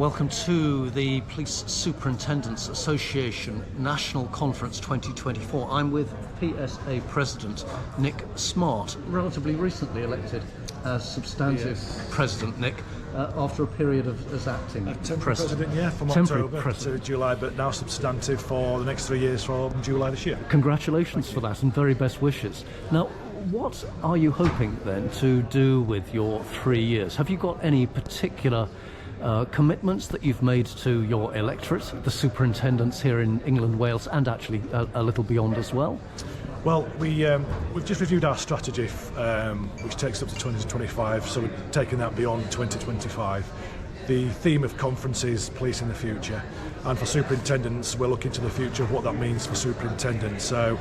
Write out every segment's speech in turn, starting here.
Welcome to the Police Superintendents Association National Conference 2024. I'm with PSA President Nick Smart, relatively recently elected as substantive president, Nick, after a period as acting president, from October to July, but now substantive for the next 3 years from July this year. Congratulations for that and very best wishes. Now, what are you hoping then to do with your 3 years? Have you got any particular commitments that you've made to your electorate, the superintendents here in England, Wales, and actually a little beyond as well? Well, we've just reviewed our strategy, which takes up to 2025, so we're taking that beyond 2025. The theme of conference is police in the future, and for superintendents, we're looking to the future of what that means for superintendents. So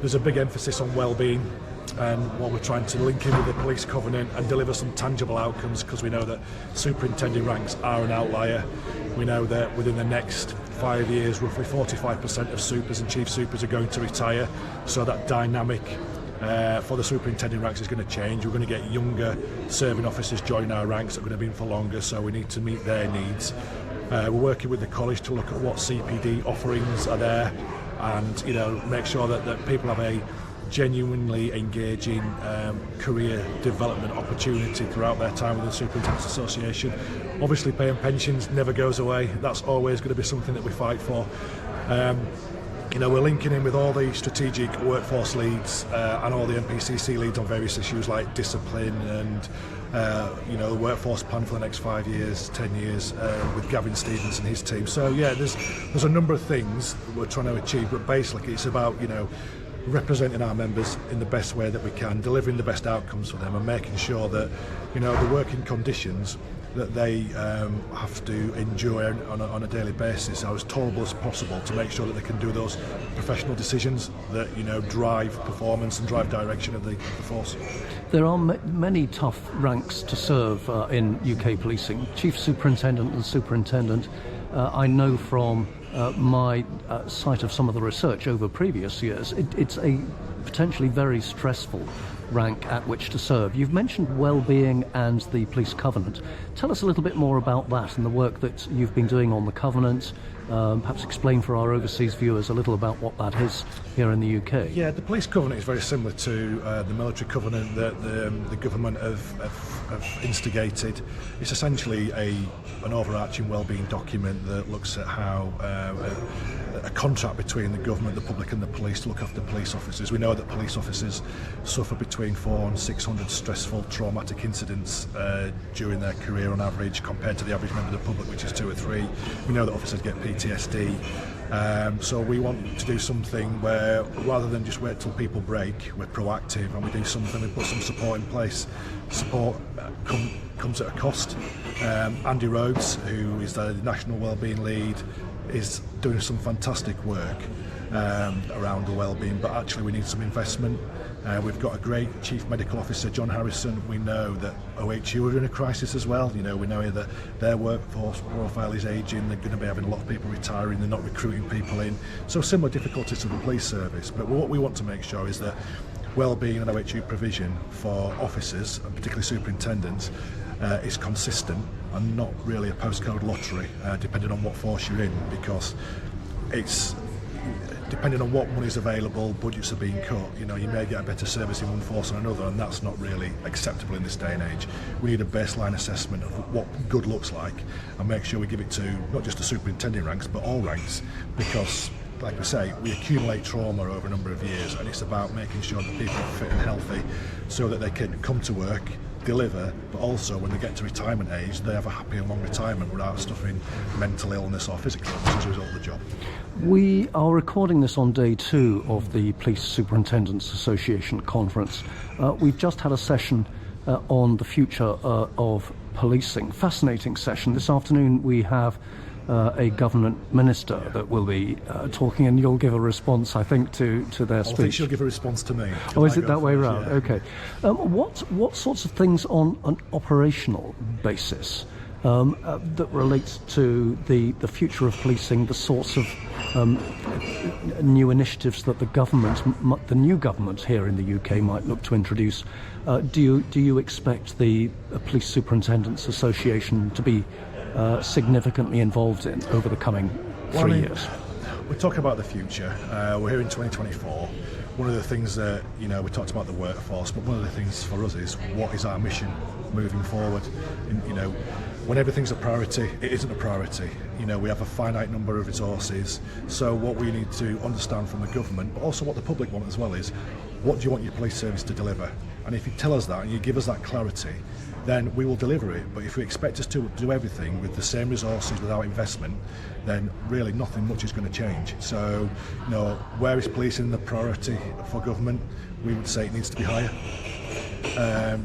there's a big emphasis on wellbeing, and what we're trying to link in with the police covenant and deliver some tangible outcomes, because we know that superintendent ranks are an outlier. We know that within the next 5 years, roughly 45% of supers and chief supers are going to retire, so that dynamic for the superintendent ranks is going to change. We're going to get younger serving officers join our ranks that are going to be in for longer, so we need to meet their needs. We're working with the college to look at what CPD offerings are there, and make sure that people have a genuinely engaging career development opportunity throughout their time with the Superintendents Association. Obviously, paying pensions never goes away. That's always going to be something that we fight for. We're linking in with all the strategic workforce leads and all the MPCC leads on various issues like discipline and the workforce plan for the next 5 years, 10 years with Gavin Stevens and his team. So there's a number of things we're trying to achieve, but basically it's about representing our members in the best way that we can, delivering the best outcomes for them, and making sure that the working conditions that they have to endure on a daily basis are as tolerable as possible, to make sure that they can do those professional decisions that drive performance and drive direction of the force. There are many tough ranks to serve in UK policing. Chief Superintendent and Superintendent, I know from my sight of some of the research over previous years, it's a potentially very stressful rank at which to serve. You've mentioned wellbeing and the police covenant. Tell us a little bit more about that and the work that you've been doing on the covenant. Perhaps explain for our overseas viewers a little about what that is here in the UK. Yeah, the police covenant is very similar to the military covenant that the government have instigated. It's essentially an overarching wellbeing document that looks at how a contract between the government, the public and the police to look after police officers. We know that police officers suffer between 400 and 600 stressful, traumatic incidents during their career on average, compared to the average member of the public, which is 2 or 3. We know that officers get PTSD. So we want to do something where, rather than just wait till people break, we're proactive and we do something, we put some support in place. Support comes at a cost. Andy Rhodes, who is the National Wellbeing Lead, is doing some fantastic work around the wellbeing, but actually we need some investment. We've got a great Chief Medical Officer, John Harrison. We know that OHU are in a crisis as well. We know that their workforce profile is ageing. They're going to be having a lot of people retiring. They're not recruiting people in. So similar difficulties to the police service. But what we want to make sure is that wellbeing and OHU provision for officers, and particularly superintendents, is consistent and not really a postcode lottery, depending on what force you're in, because it's depending on what money is available, budgets are being cut. You may get a better service in one force than another, and that's not really acceptable in this day and age. We need a baseline assessment of what good looks like, and make sure we give it to not just the superintendent ranks, but all ranks, because, like we say, we accumulate trauma over a number of years, and it's about making sure that people are fit and healthy so that they can come to work, deliver, but also when they get to retirement age, they have a happy and long retirement without suffering mental illness or physical illness as a result of the job. We are recording this on day 2 of the Police Superintendents Association conference. We've just had a session on the future of policing. Fascinating session. This afternoon we have a government minister that will be talking, and you'll give a response, I think, to their speech. I think she'll give a response to me. Oh, is it that way round? Yeah. Okay. What sorts of things on an operational basis that relates to the future of policing, the sorts of new initiatives that the new government here in the UK might look to introduce? Do you expect the Police Superintendents Association to be significantly involved in over the coming 3 years? We're talking about the future. We're here in 2024. One of the things that, we talked about the workforce, but one of the things for us is what is our mission moving forward? And, when everything's a priority, it isn't a priority. We have a finite number of resources. So what we need to understand from the government, but also what the public want as well, is what do you want your police service to deliver? And if you tell us that and you give us that clarity, then we will deliver it. But if you expect us to do everything with the same resources without investment, then really nothing much is going to change. So, where is policing the priority for government? We would say it needs to be higher.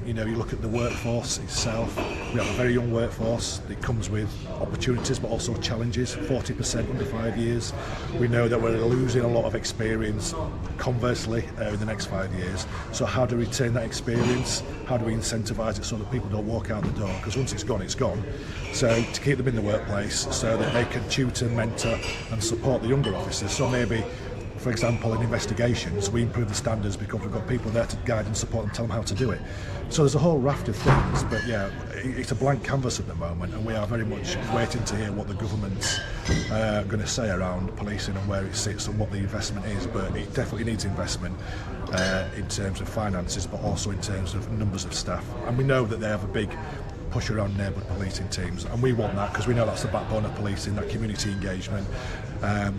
You look at the workforce itself, we have a very young workforce that comes with opportunities but also challenges. 40% under 5 years. We know that we're losing a lot of experience, conversely, in the next 5 years. So how do we retain that experience? How do we incentivise it so that people don't walk out the door? Because once it's gone, it's gone. So to keep them in the workplace so that they can tutor, mentor and support the younger officers. So maybe, for example, in investigations, we improve the standards because we've got people there to guide and support and tell them how to do it. So there's a whole raft of things, but it's a blank canvas at the moment, and we are very much waiting to hear what the government's going to say around policing and where it sits and what the investment is. But it definitely needs investment in terms of finances, but also in terms of numbers of staff. And we know that they have a big push around neighbourhood policing teams, and we want that because we know that's the backbone of policing, that community engagement.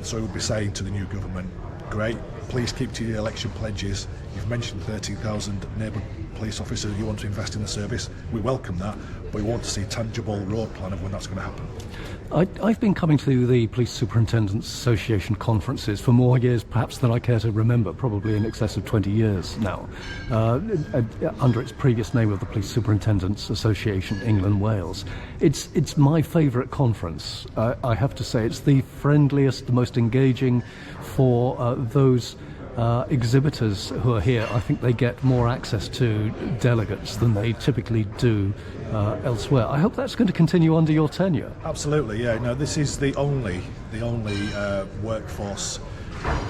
So we would be saying to the new government, great, please keep to your election pledges. You've mentioned 13,000 neighbourhood police officers you want to invest in the service. We welcome that, but we want to see a tangible road plan of when that's going to happen. I've been coming to the Police Superintendents Association conferences for more years perhaps than I care to remember, probably in excess of 20 years now, under its previous name of the Police Superintendents Association, England, Wales. It's my favourite conference. I have to say it's the friendliest, the most engaging for those exhibitors who are here. I think they get more access to delegates than they typically do elsewhere. I hope that's going to continue under your tenure. Absolutely, yeah. No, this is the only workforce,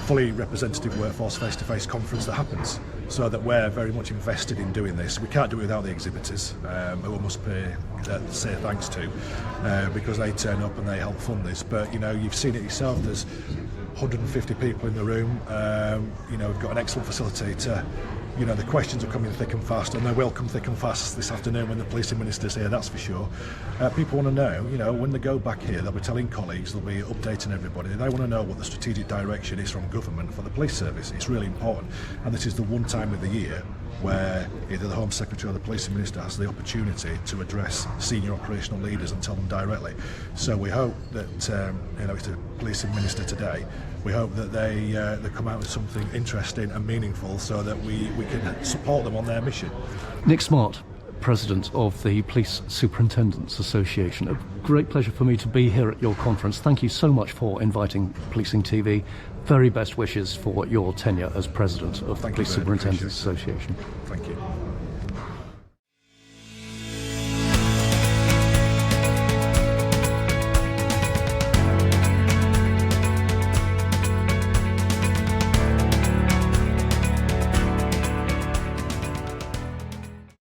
fully representative workforce face-to-face conference that happens. So that we're very much invested in doing this. We can't do it without the exhibitors, who we must say thanks to, because they turn up and they help fund this. But you've seen it yourself. There's 150 people in the room. We've got an excellent facility to. The questions are coming thick and fast, and they will come thick and fast this afternoon when the policing minister's here, that's for sure. People want to know, when they go back here, they'll be telling colleagues, they'll be updating everybody. They want to know what the strategic direction is from government for the police service. It's really important, and this is the one time of the year where either the Home Secretary or the Policing Minister has the opportunity to address senior operational leaders and tell them directly. So we hope that, it's the Policing Minister today, we hope that they come out with something interesting and meaningful so that we can support them on their mission. Nick Smart, President of the Police Superintendents Association. A great pleasure for me to be here at your conference. Thank you so much for inviting Policing TV. Very best wishes for your tenure as President of the Police Superintendents Association. Thank you.